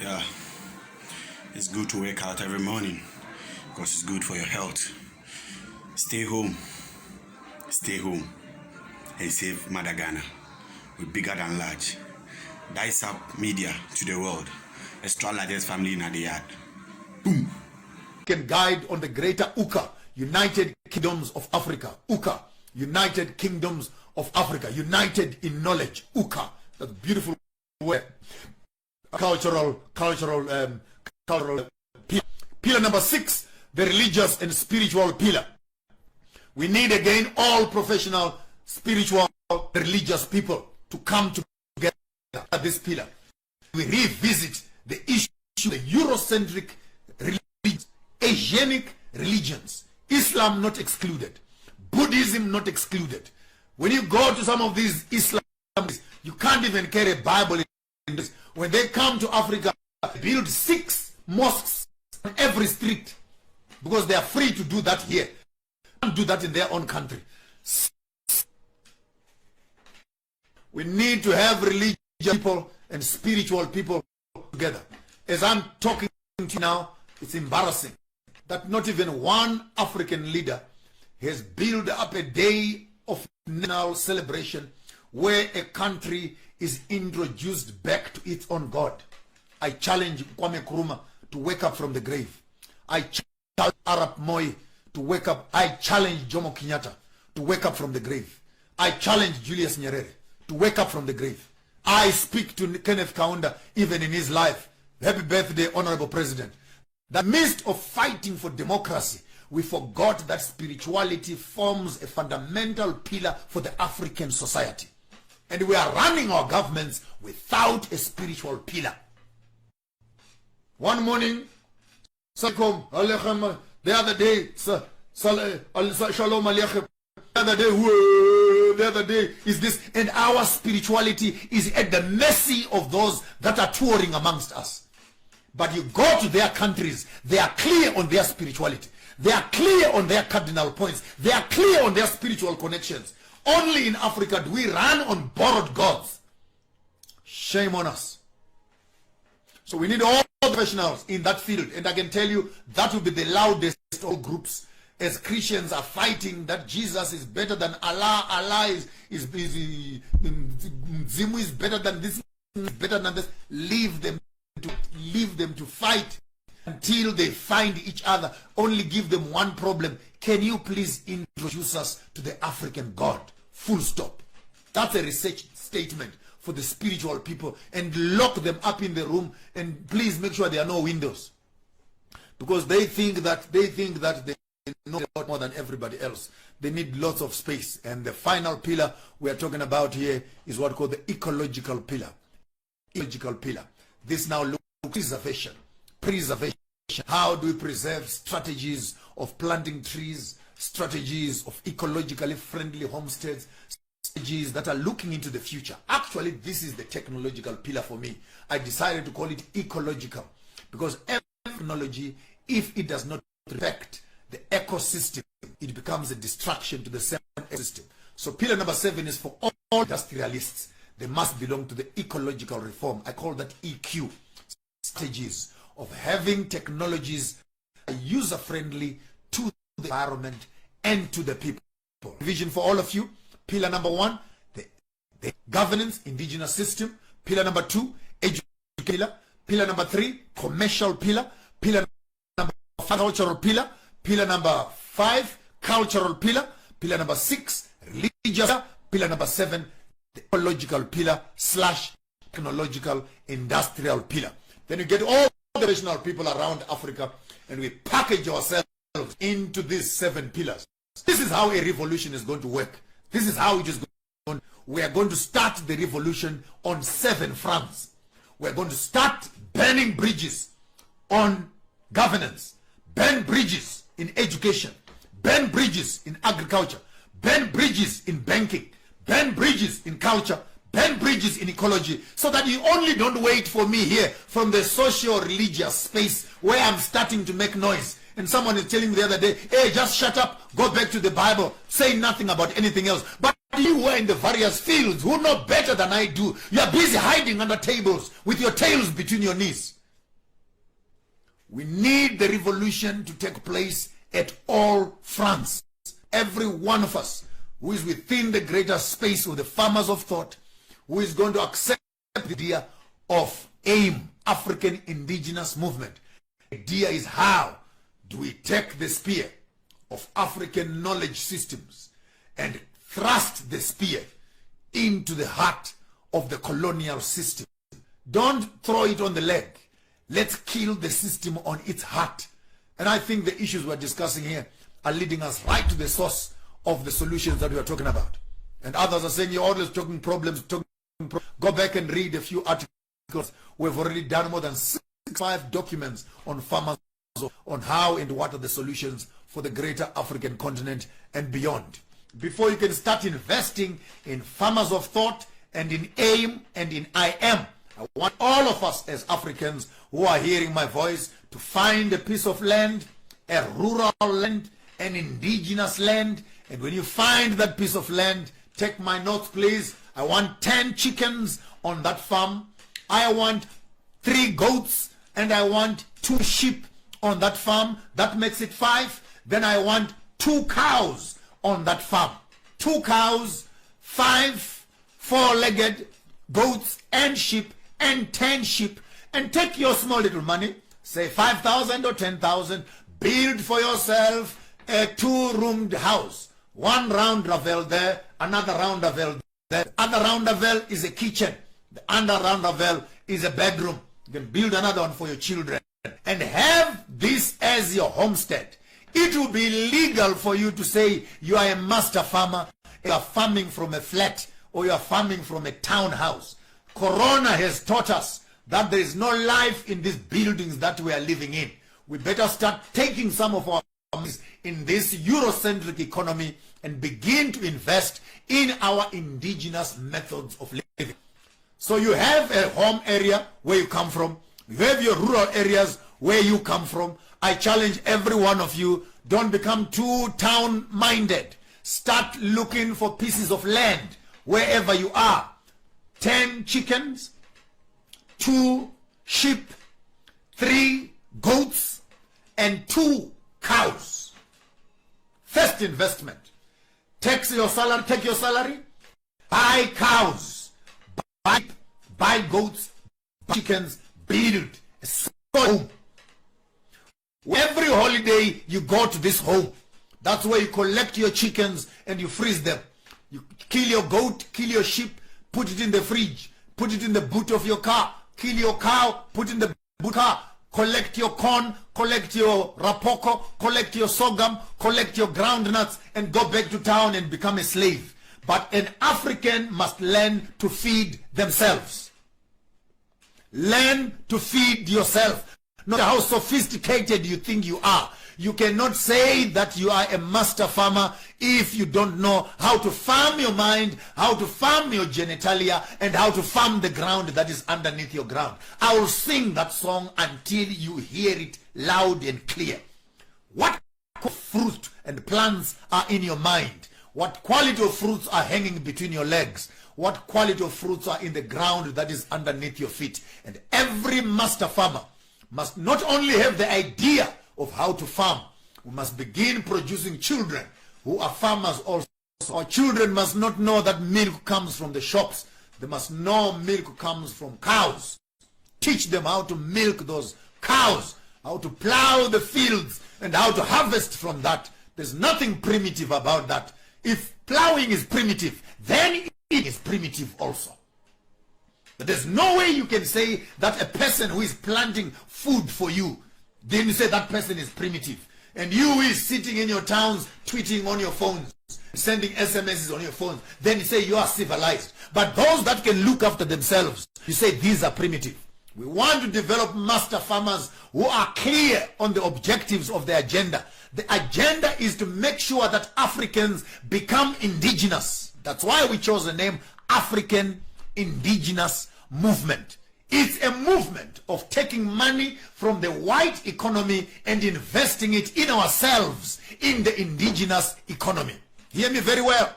Yeah, it's good to wake out every morning because it's good for your health. Stay home, and save Mother Ghana. We're bigger than large. Dice up media to the world. Extra largest family in the yard. Boom. Can guide on the greater UKA, United Kingdoms of Africa. UKA, United Kingdoms of Africa. United in knowledge. UKA. That's a beautiful word. Cultural pillar. Pillar number 6, the religious and spiritual pillar. We need again all professional, spiritual, religious people to come together at this pillar. We revisit the issue, the Eurocentric religions, Asianic religions, Islam not excluded, Buddhism not excluded. When you go to some of these Islam, you can't even carry a Bible in this. When they come to Africa, they build 6 mosques on every street because they are free to do that here. They can't do that in their own country. We need to have religious people and spiritual people together. As I'm talking to you now, it's embarrassing that not even one African leader has built up a day of national celebration where a country is introduced back to its own God. I challenge Kwame Nkrumah to wake up from the grave. I challenge Arap Moi to wake up. I challenge Jomo Kenyatta to wake up from the grave. I challenge Julius Nyerere to wake up from the grave. I speak to Kenneth Kaunda even in his life. Happy birthday, Honorable President. The midst of fighting for democracy, we forgot that spirituality forms a fundamental pillar for the African society. And we are running our governments without a spiritual pillar. One morning, the other day, Shalom Aleichem. The other day is this, and our spirituality is at the mercy of those that are touring amongst us. But you go to their countries, they are clear on their spirituality. They are clear on their cardinal points. They are clear on their spiritual connections. Only in Africa do we run on borrowed gods. Shame on us. So we need all professionals in that field. And I can tell you that will be the loudest of all groups. As Christians are fighting that Jesus is better than Allah, Allah is Zimu is better than this, better than this. Leave them to fight until they find each other. Only give them one problem. Can you please introduce us to the African God? Full stop. That's a research statement for the spiritual people, and lock them up in the room, and please make sure there are no windows, because they think that they know a lot more than everybody else. They need lots of space. And the final pillar we are talking about here is what called the ecological pillar. Ecological pillar. This now looks at preservation. How do we preserve strategies of planting trees, strategies of ecologically friendly homesteads, strategies that are looking into the future? Actually, this is the technological pillar for me. I decided to call it ecological because every technology, if it does not respect the ecosystem, it becomes a distraction to the same ecosystem. So pillar number 7 is for all industrialists. They must belong to the ecological reform. I call that EQ. Strategies of having technologies user-friendly to the environment and to the people. Vision for all of you. Pillar number 1, the governance, indigenous system. Pillar number 2, education pillar. Pillar number 3, commercial pillar. Pillar number 4, cultural pillar. Pillar number 5, cultural pillar. Pillar number 6, religious. Pillar number 7, the ecological pillar / technological industrial pillar. Then you get all the national people around Africa, and we package ourselves into these 7 pillars. This is how a revolution is going to work. This is how it is going. We are going to start the revolution on 7 fronts. We are going to start burning bridges on governance, burn bridges in education, burn bridges in agriculture, burn bridges in banking, burn bridges in culture, burn bridges in ecology, so that you only don't wait for me here from the socio-religious space where I'm starting to make noise. And someone is telling me the other day, hey, just shut up, go back to the Bible, say nothing about anything else. But you were in the various fields who know better than I do. You are busy hiding under tables with your tails between your knees. We need the revolution to take place at all fronts. Every one of us who is within the greater space of the farmers of thought, who is going to accept the idea of AIM, African Indigenous Movement. The idea is, how do we take the spear of African knowledge systems and thrust the spear into the heart of the colonial system? Don't throw it on the leg. Let's kill the system on its heart. And I think the issues we're discussing here are leading us right to the source of the solutions that we are talking about. And others are saying, you're always talking problems. Go back and read a few articles. We've already done more than 65 documents on farmers, on how and what are the solutions for the greater African continent and beyond. Before you can start investing in farmers of thought and in AIM and in IM, I want all of us as Africans who are hearing my voice to find a piece of land, a rural land, an indigenous land. And when you find that piece of land, take my notes please. I want 10 chickens on that farm. I want 3 goats, and I want 2 sheep on that farm. That makes it 5. Then I want 2 cows on that farm. 2 cows, 5 4-legged goats and sheep, and 10 sheep. And take your small little money, say 5,000 or 10,000, build for yourself a 2-roomed house. 1 round ravel there, another round ravel there. The other round ravel is a kitchen. The other round ravel is a bedroom. You can build another one for your children. And have this as your homestead. It will be legal for you to say you are a master farmer, you are farming from a flat, or you are farming from a townhouse. Corona has taught us that there is no life in these buildings that we are living in. We better start taking some of our money in this Eurocentric economy and begin to invest in our indigenous methods of living. So you have a home area where you come from. You have your rural areas where you come from. I challenge every one of you, don't become too town-minded. Start looking for pieces of land wherever you are. 10 chickens, 2 sheep, 3 goats, and 2 cows. First investment. Take your salary, buy cows, buy goats, buy chickens, build a small home. Every holiday you go to this home. That's where you collect your chickens and you freeze them. You kill your goat, kill your sheep, put it in the fridge, put it in the boot of your car, kill your cow, put it in the boot car, collect your corn, collect your rapoko, collect your sorghum, collect your groundnuts, and go back to town and become a slave. But an African must learn to feed themselves. Learn to feed yourself. No matter how sophisticated you think you are, you cannot say that you are a master farmer if you don't know how to farm your mind, how to farm your genitalia, and how to farm the ground that is underneath your ground. I will sing that song until you hear it loud and clear. What fruit and plants are in your mind? What quality of fruits are hanging between your legs? What quality of fruits are in the ground that is underneath your feet? And every master farmer must not only have the idea of how to farm, we must begin producing children who are farmers also. Our children must not know that milk comes from the shops. They must know milk comes from cows. Teach them how to milk those cows, how to plow the fields, and how to harvest from that. There's nothing primitive about that. If plowing is primitive, then it is primitive also. But there's no way you can say that a person who is planting food for you, then you say that person is primitive. And you who is sitting in your towns, tweeting on your phones, sending SMSs on your phones, then you say you are civilized. But those that can look after themselves, you say these are primitive. We want to develop master farmers who are clear on the objectives of the agenda. The agenda is to make sure that Africans become indigenous. That's why we chose the name African Indigenous Movement. It's a movement of taking money from the white economy and investing it in ourselves, in the indigenous economy. Hear me very well.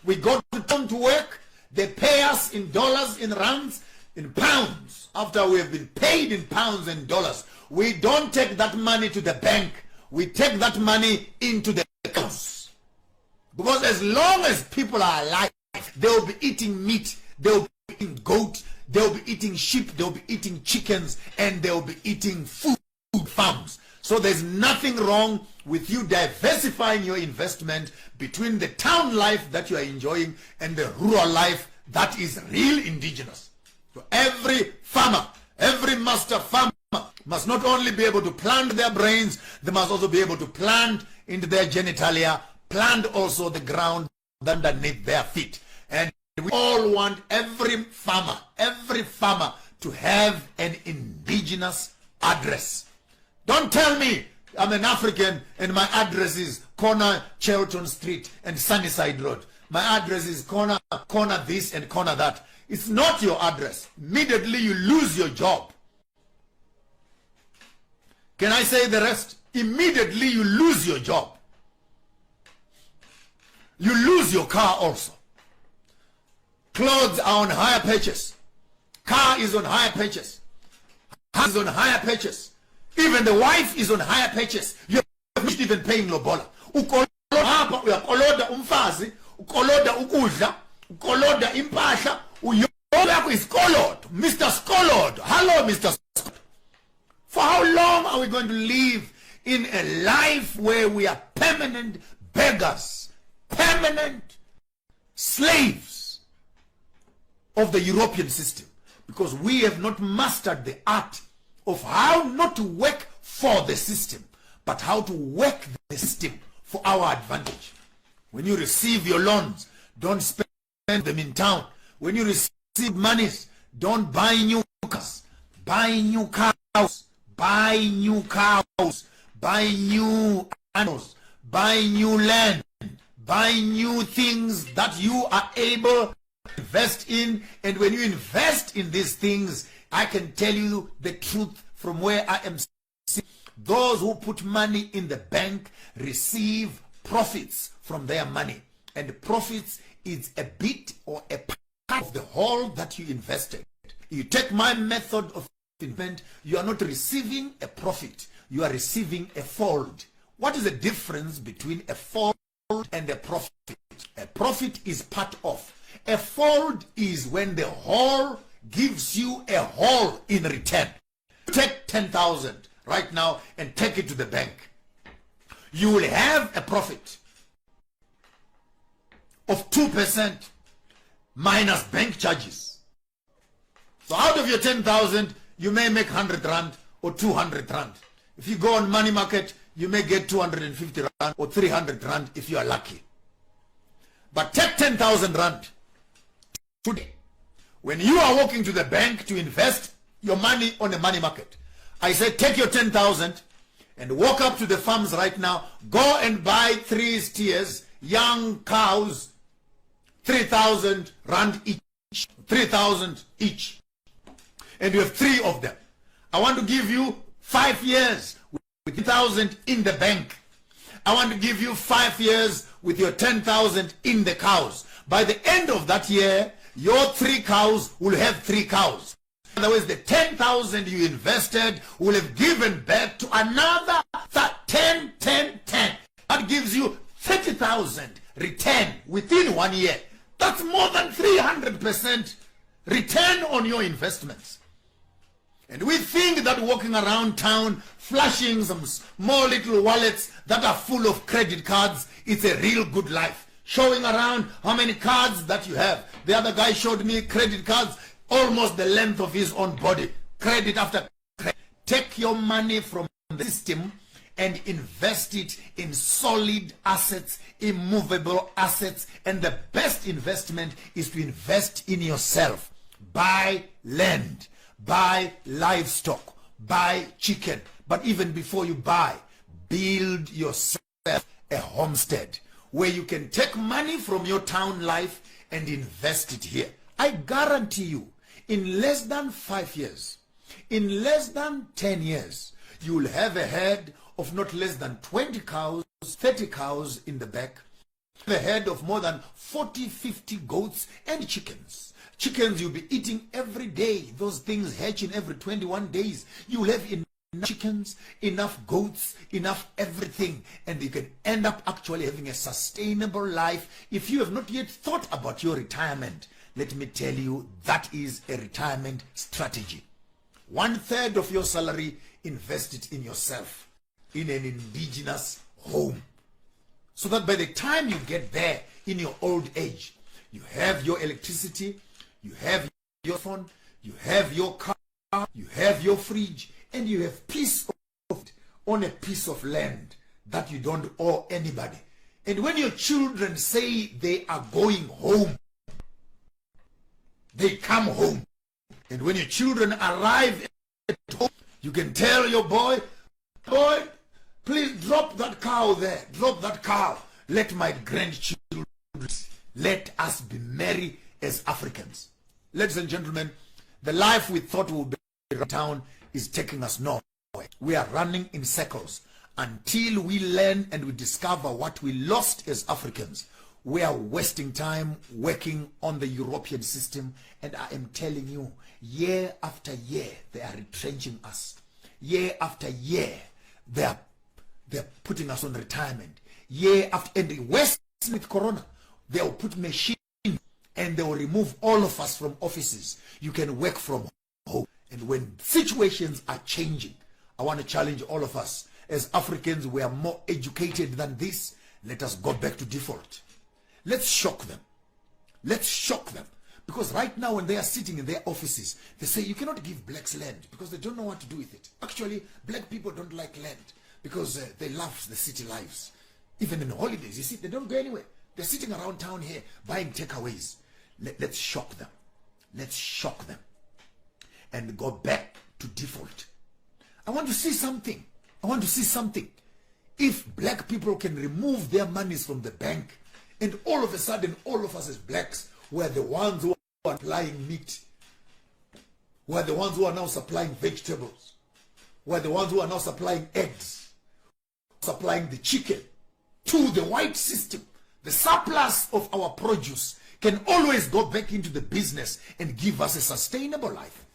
We go to town to work, they pay us in dollars, in rands, in pounds, after we have been paid in pounds and dollars, we don't take that money to the bank. We take that money into the accounts. Because as long as people are alive, they'll be eating meat, they'll be eating goat, they'll be eating sheep, they'll be eating chickens, and they'll be eating food farms. So there's nothing wrong with you diversifying your investment between the town life that you are enjoying and the rural life that is real indigenous. So every farmer, every master farmer must not only be able to plant their brains, they must also be able to plant into their genitalia, plant also the ground underneath their feet. And we all want every farmer to have an indigenous address. Don't tell me I'm an African and my address is corner Charlton Street and Sunnyside Road. My address is corner this and corner that. It's not your address. Immediately you lose your job. Can I say the rest? Immediately you lose your job. You lose your car also. Clothes are on higher purchase. Car is on higher purchase. House is on higher purchase. Even the wife is on higher purchase. You're not even paying lobola. Uyakoloda umfazi, ukoloda ukudla, ukoloda impahla, uyakho is colored. Mr. Scolored. Hello, Mr. Scolored. For how long are we going to live in a life where we are permanent beggars, permanent slaves of the European system? Because we have not mastered the art of how not to work for the system, but how to work the system for our advantage. When you receive your loans, don't spend them in town. When you receive monies, don't buy new cars. Buy new cows. Buy new cows. Buy new animals. Buy new land. Buy new things that you are able to invest in. And when you invest in these things, I can tell you the truth from where I am sitting. Those who put money in the bank receive profits from their money. And profits is a bit or a part of the whole that you invested. You take my method of investment, you are not receiving a profit. You are receiving a fold. What is the difference between a fold and a profit? A profit is part of. A fold is when the whole gives you a whole in return. Take 10,000 right now and take it to the bank. You will have a profit of 2% minus bank charges. So out of your 10,000, you may make 100 rand or 200 rand. If you go on money market, you may get 250 rand or 300 rand if you are lucky. But take 10,000 rand today. When you are walking to the bank to invest your money on the money market, I say take your 10,000 and walk up to the farms right now. Go and buy 3 steers, young cows, 3,000 rand each. 3,000 each. And you have 3 of them. I want to give you 5 years with 1,000 in the bank. I want to give you 5 years with your 10,000 in the cows. By the end of that year, your 3 cows will have 3 cows. In other words, the 10,000 you invested will have given birth to another 10. That gives you 30,000 return within 1 year. That's more than 300% return on your investments. And we think that walking around town, flashing some small little wallets that are full of credit cards, it's a real good life. Showing around how many cards that you have. The other guy showed me credit cards almost the length of his own body. Credit after credit. Take your money from the system and invest it in solid assets, immovable assets. And the best investment is to invest in yourself. Buy land. Buy livestock. Buy chicken. But even before you buy, build yourself a homestead where you can take money from your town life and invest it here. I guarantee you, in less than 5 years, in less than 10 years, you will have a herd of not less than 20 cows, 30 cows in the back, a herd of more than 40, 50 goats and chickens. Chickens you'll be eating every day. Those things hatching every 21 days. You'll have enough chickens, enough goats, enough everything. And you can end up actually having a sustainable life. If you have not yet thought about your retirement, let me tell you, that is a retirement strategy. 1/3 of your salary, invest it in yourself, in an indigenous home. So that by the time you get there in your old age, you have your electricity, you have your phone, you have your car, you have your fridge, and you have peace of it on a piece of land that you don't owe anybody. And when your children say they are going home, they come home. And when your children arrive at home, you can tell your boy, please drop that cow there, drop that cow. Let my grandchildren, let us be merry as Africans. Ladies and gentlemen, the life we thought would be around town is taking us nowhere. We are running in circles until we learn and we discover what we lost as Africans. We are wasting time working on the European system, and I am telling you, year after year, they are retrenching us. Year after year, they're putting us on retirement. Year after, and the West with Corona, they'll put machines and they will remove all of us from offices. You can work from home. And when situations are changing, I want to challenge all of us. As Africans, we are more educated than this. Let us go back to default. Let's shock them. Let's shock them. Because right now when they are sitting in their offices, they say you cannot give blacks land because they don't know what to do with it. Actually, black people don't like land because they love the city lives. Even in holidays, you see, they don't go anywhere. They're sitting around town here buying takeaways. Let's shock them. Let's shock them. And go back to default. I want to see something. I want to see something. If black people can remove their monies from the bank, and all of a sudden, all of us as blacks were the ones who are supplying meat, were the ones who are now supplying vegetables, were the ones who are now supplying eggs, supplying the chicken to the white system. The surplus of our produce can always go back into the business and give us a sustainable life.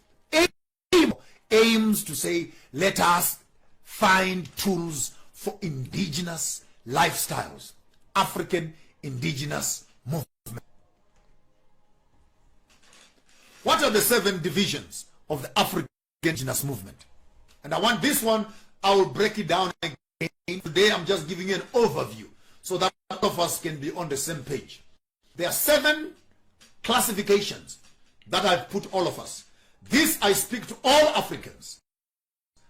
Aims to say, let us find tools for indigenous lifestyles, African indigenous movement. What are the 7 divisions of the African indigenous movement? And I want this one, I will break it down again. Today I'm just giving you an overview so that all of us can be on the same page. There are 7 classifications that I've put all of us. This I speak to all Africans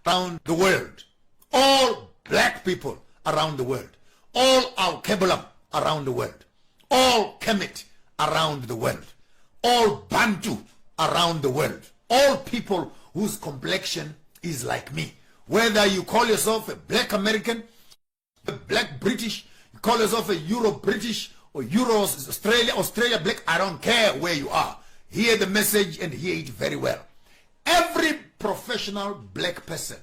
around the world, all black people around the world, all our Kebulam around the world, all Kemet around the world, all Bantu around the world, all people whose complexion is like me. Whether you call yourself a black American, a black British, you call yourself a Euro British or Euro Australia black, I don't care where you are. Hear the message and hear it very well. Every professional black person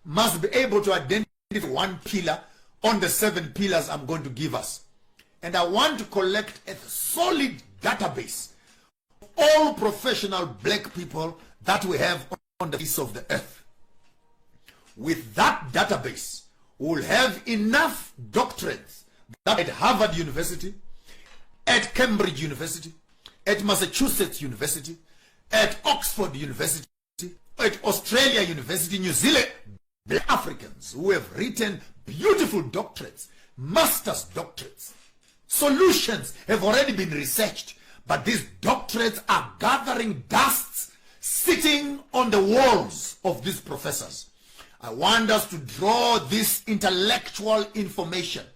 must be able to identify one pillar on the 7 pillars I'm going to give us. And I want to collect a solid database of all professional black people that we have on the face of the earth. With that database, we'll have enough doctorates that at Harvard University, at Cambridge University, at Massachusetts University, at Oxford University, at Australia University, New Zealand, black Africans who have written beautiful doctorates, master's doctorates. Solutions have already been researched, but these doctorates are gathering dust sitting on the walls of these professors. I want us to draw this intellectual information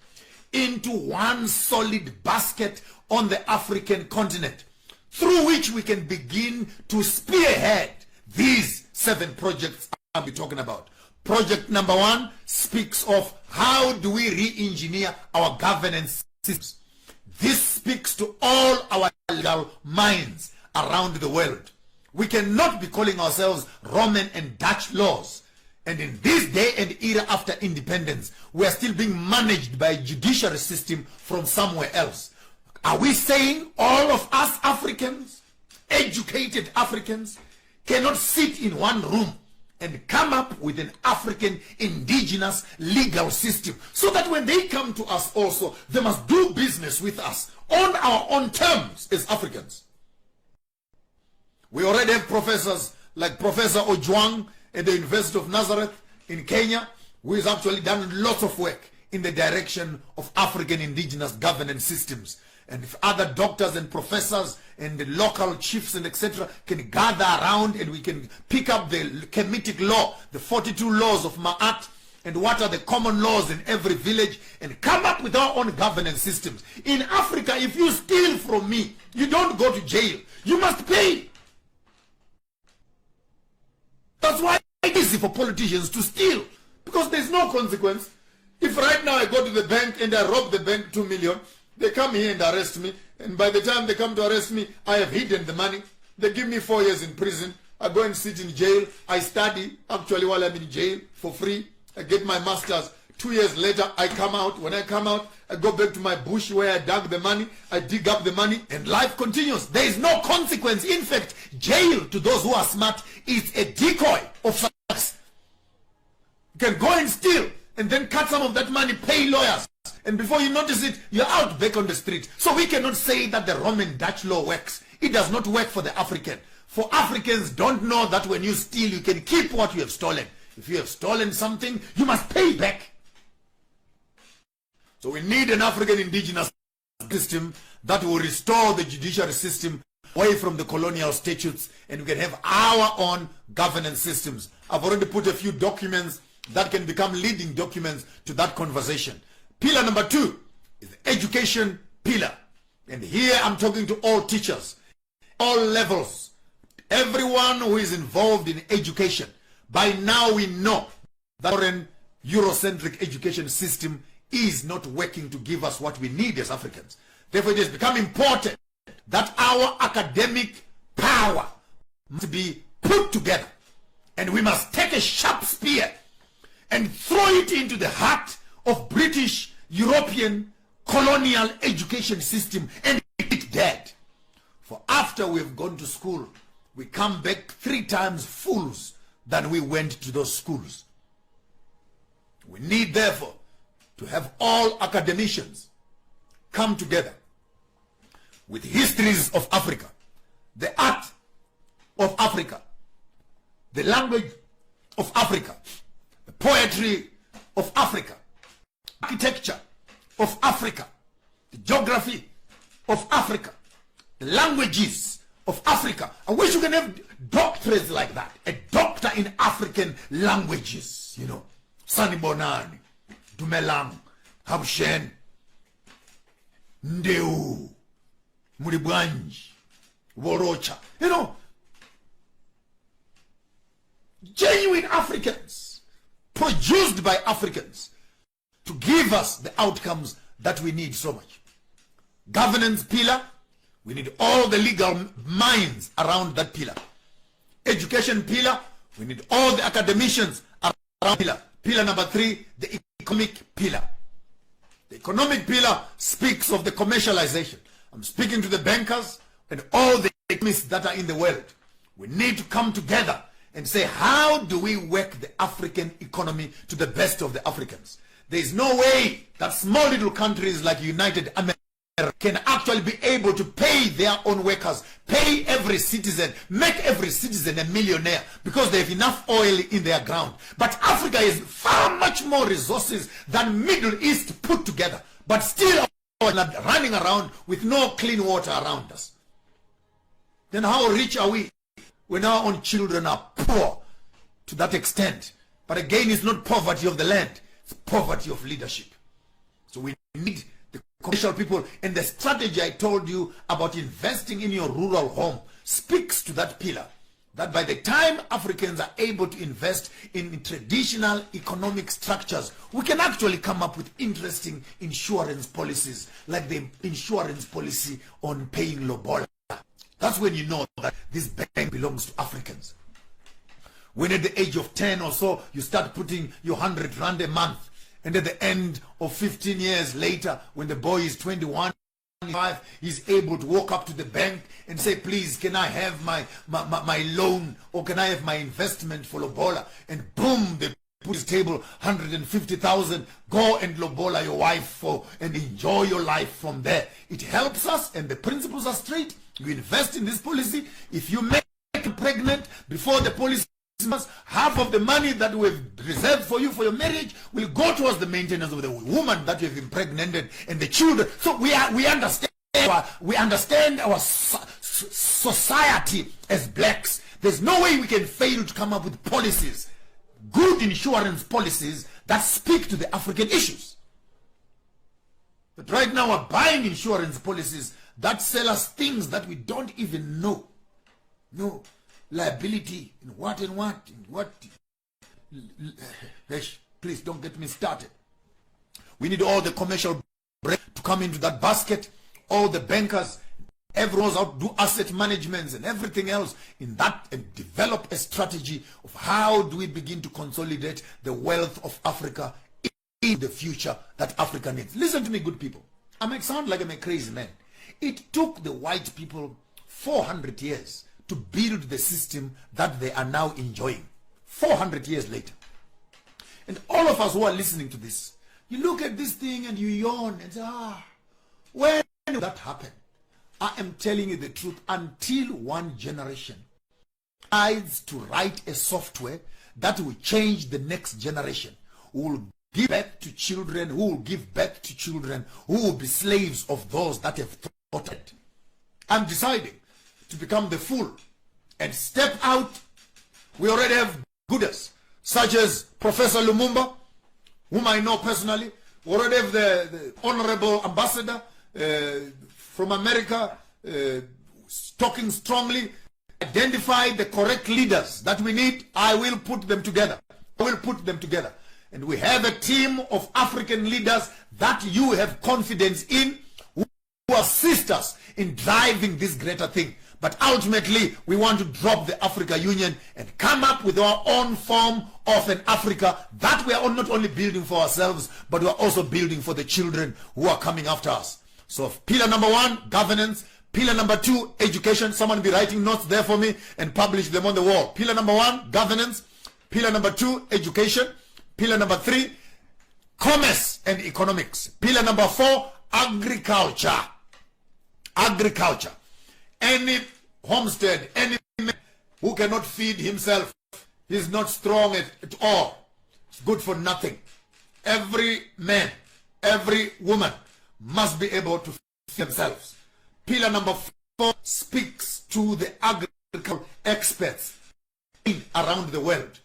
into one solid basket on the African continent, through which we can begin to spearhead these 7 projects I'll be talking about. Project number 1 speaks of how do we re-engineer our governance systems. This speaks to all our legal minds around the world. We cannot be calling ourselves Roman and Dutch laws. And in this day and era after independence, we are still being managed by a judiciary system from somewhere else. Are we saying all of us Africans educated Africans cannot sit in one room and come up with an African indigenous legal system so that when they come to us also, they must do business with us on our own terms as Africans. We already have professors like Professor Ojwang at the University of Nazareth in Kenya, who has actually done lots of work in the direction of African indigenous governance systems. And if other doctors and professors and the local chiefs and etc. can gather around and we can pick up the Kemetic law, the 42 laws of Ma'at, and what are the common laws in every village, and come up with our own governance systems. In Africa, if you steal from me, you don't go to jail. You must pay. That's why it's easy for politicians to steal, because there's no consequence. If right now I go to the bank and I rob the bank 2 million, they come here and arrest me, and by the time they come to arrest me, I have hidden the money. They give me 4 years in prison. I go and sit in jail. I study actually while I'm in jail for free. I get my master's. 2 years later, I come out. When I come out, I go back to my bush where I dug the money. I dig up the money, and life continues. There is no consequence. In fact, jail, to those who are smart, is a decoy of success. You can go and steal, and then cut some of that money, pay lawyers. And before you notice it, you're out back on the street. So we cannot say that the Roman Dutch law works. It does not work for the African. For Africans don't know that when you steal, you can keep what you have stolen. If you have stolen something, you must pay back. So we need an African indigenous system that will restore the judiciary system away from the colonial statutes, and we can have our own governance systems. I've already put a few documents that can become leading documents to that conversation. Pillar number 2 is the education pillar. And here I'm talking to all teachers, all levels, everyone who is involved in education. By now we know that foreign Eurocentric education system is not working to give us what we need as Africans. Therefore it has become important that our academic power must be put together, and we must take a sharp spear and throw it into the heart of British, European, colonial education system and make it dead. For after we've gone to school, we come back 3 times fools than we went to those schools. We need, therefore, to have all academicians come together with histories of Africa, the art of Africa, the language of Africa, the poetry of Africa, architecture of Africa, the geography of Africa, the languages of Africa. I wish you can have doctorates like that. A doctor in African languages, you know. Sanibonani, Dumelang, Habshen, Ndeu, Muribwanji, Worocha. You know, genuine Africans, produced by Africans, to give us the outcomes that we need so much. Governance pillar, we need all the legal minds around that pillar. Education pillar, we need all the academicians around pillar. Pillar number 3, the economic pillar. The economic pillar speaks of the commercialization. I'm speaking to the bankers and all the economists that are in the world. We need to come together and say, how do we work the African economy to the best of the Africans? There is no way that small little countries like United America can actually be able to pay their own workers, pay every citizen, make every citizen a millionaire because they have enough oil in their ground. But Africa has far much more resources than Middle East put together, but still running around with no clean water around us. Then how rich are we when our own children are poor to that extent? But again, it's not poverty of the land, it's poverty of leadership. So we need the commercial people, and the strategy I told you about investing in your rural home speaks to that pillar, that by the time Africans are able to invest in traditional economic structures, we can actually come up with interesting insurance policies, like the insurance policy on paying lobola. That's when you know that this bank belongs to Africans. When at the age of 10 or so, you start putting your 100 rand a month, and at the end of 15 years later, when the boy is 21 wife is able to walk up to the bank and say, please, can I have my loan, or can I have my investment for Lobola? And boom, they put his table 150,000. Go and Lobola your wife for and enjoy your life from there. It helps us, and the principles are straight. You invest in this policy. If you make her pregnant before the policy, half of the money that we've reserved for you for your marriage will go towards the maintenance of the woman that you've impregnated and the children. So we understand our society as blacks. There's no way we can fail to come up with policies, good insurance policies that speak to the African issues. But right now we're buying insurance policies that sell us things that we don't even know. No. Liability in what. Please don't get me started. We need all the commercial break to come into that basket, all the bankers, everyone's out to do asset management and everything else in that, and develop a strategy of how do we begin to consolidate the wealth of Africa in the future that Africa needs. Listen to me, good people. I might sound like I'm a crazy man. It took the white people 400 years to build the system that they are now enjoying. 400 years later. And all of us who are listening to this, you look at this thing and you yawn and say, when did that happen? I am telling you the truth. Until one generation decides to write a software that will change the next generation, who will give birth to children, who will give birth to children, who will be slaves of those that have thought it. I'm deciding to become the fool and step out. We already have gooders such as Professor Lumumba, whom I know personally. We already have the honorable ambassador from America talking strongly. Identify the correct leaders that we need. I will put them together. And we have a team of African leaders that you have confidence in, who assist us in driving this greater thing. But ultimately, we want to drop the Africa Union and come up with our own form of an Africa that we are not only building for ourselves, but we are also building for the children who are coming after us. So pillar number 1, governance. Pillar number 2, education. Someone be writing notes there for me and publish them on the wall. Pillar number 1, governance. Pillar number 2, education. Pillar number 3, commerce and economics. Pillar number 4, agriculture. Any homestead, any man who cannot feed himself, is not strong at all. It's good for nothing. Every man, every woman must be able to feed themselves. Pillar number 4 speaks to the agricultural experts around the world.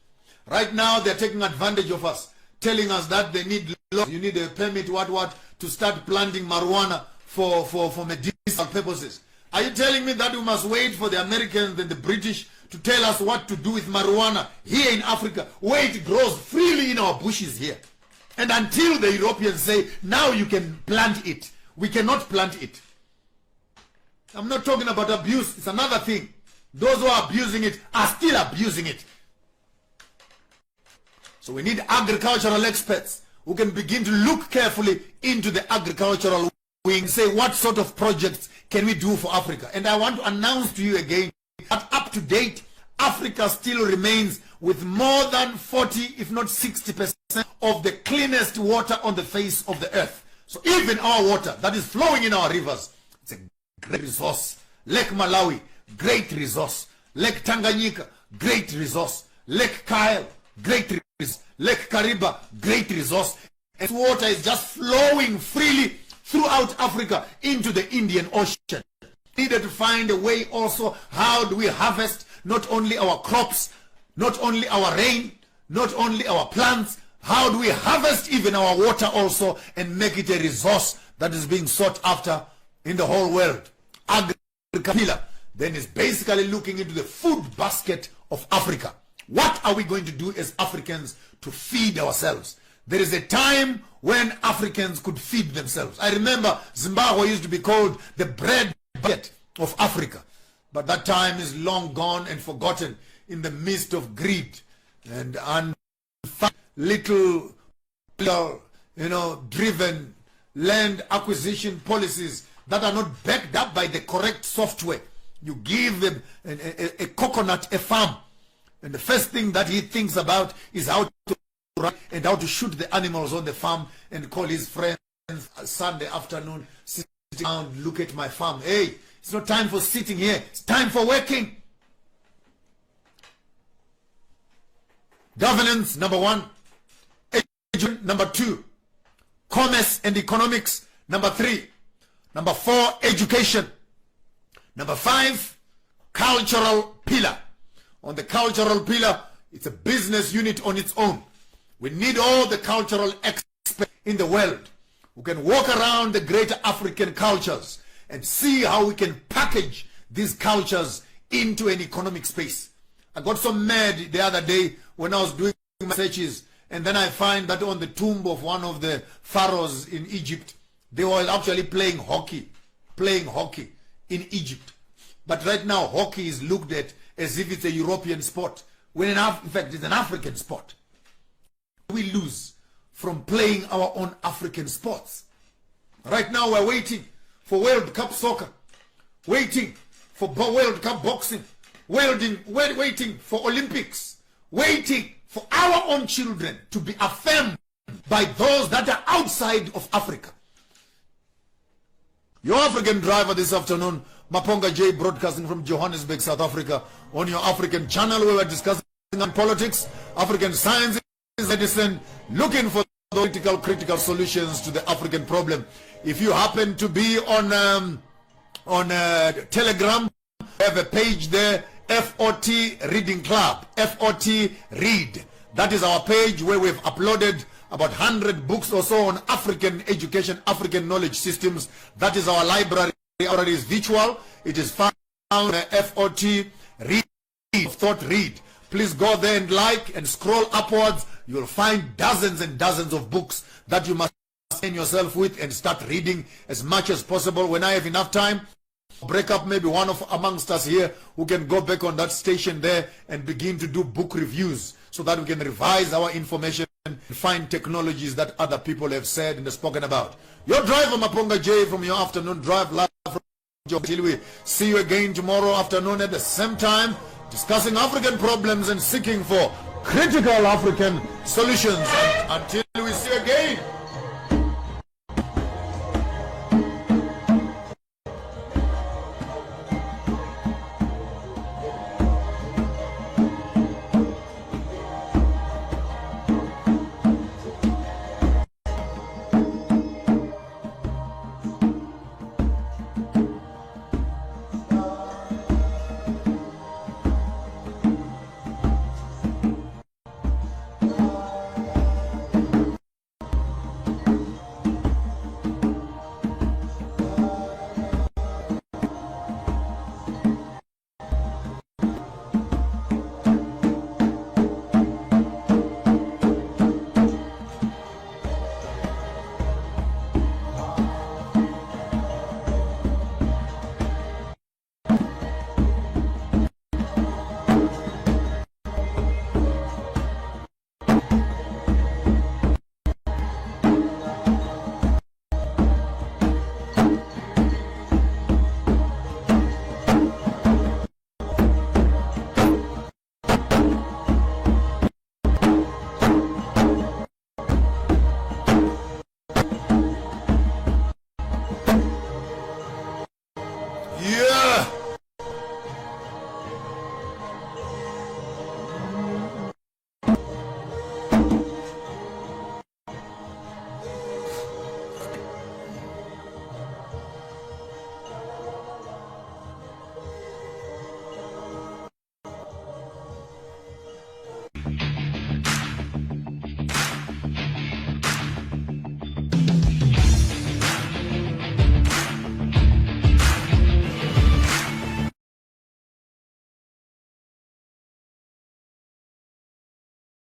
Right now they're taking advantage of us, telling us that they need laws. You need a permit, to start planting marijuana for medicinal purposes. Are you telling me that we must wait for the Americans and the British to tell us what to do with marijuana here in Africa, where it grows freely in our bushes here? And until the Europeans say, now you can plant it, we cannot plant it. I'm not talking about abuse. It's another thing. Those who are abusing it are still abusing it. So we need agricultural experts who can begin to look carefully into the agricultural wing, say what sort of projects can we do for Africa. And I want to announce to you again that up to date, Africa still remains with more than 40, if not 60% of the cleanest water on the face of the earth. So even our water that is flowing in our rivers, it's a great resource. Lake Malawi, great resource. Lake Tanganyika, great resource. Lake Kyle, great resource. Lake Kariba, great resource. And water is just flowing freely throughout Africa into the Indian Ocean. We needed to find a way also, how do we harvest not only our crops, not only our rain, not only our plants, how do we harvest even our water also and make it a resource that is being sought after in the whole world. Agriculture then is basically looking into the food basket of Africa. What are we going to do as Africans to feed ourselves? There is a time when Africans could feed themselves. I remember Zimbabwe used to be called the bread bucket of Africa. But that time is long gone and forgotten in the midst of greed and little, driven land acquisition policies that are not backed up by the correct software. You give them a coconut, a farm, and the first thing that he thinks about is how to run and how to shoot the animals on the farm, and call his friends Sunday afternoon, sit down, look at my farm. Hey, it's not time for sitting here, it's time for working. Governance, number 1. Education, number 2. Commerce and economics, number 3. Number 4, education. Number 5, cultural pillar. On the cultural pillar, it's a business unit on its own. We need all the cultural experts in the world who can walk around the greater African cultures and see how we can package these cultures into an economic space. I got so mad the other day when I was doing my searches, and then I find that on the tomb of one of the pharaohs in Egypt, they were actually playing hockey in Egypt. But right now, hockey is looked at as if it's a European sport, when in fact it's an African sport. We lose from playing our own African sports. Right now we're waiting for World Cup soccer, waiting for World Cup boxing, waiting for Olympics, waiting for our own children to be affirmed by those that are outside of Africa. Your African driver this afternoon, Maponga J, broadcasting from Johannesburg, South Africa, on your African channel, where we're discussing on politics, African science, medicine, looking for political critical solutions to the African problem. If you happen to be on Telegram, we have a page there, FOT Reading Club, FOT Read. That is our page where we've uploaded about 100 books or so on African education, African knowledge systems. That is our library. Already is virtual. It is found on FOT Read, Thought Read. Please go there and like and scroll upwards. You will find dozens and dozens of books that you must sustain yourself with and start reading as much as possible. When I have enough time, break up maybe one of amongst us here who can go back on that station there and begin to do book reviews, so that we can revise our information and find technologies that other people have said and spoken about. Your driver, Maponga J, from your afternoon drive live from till we see you again tomorrow afternoon at the same time, discussing African problems and seeking for critical African solutions. Until we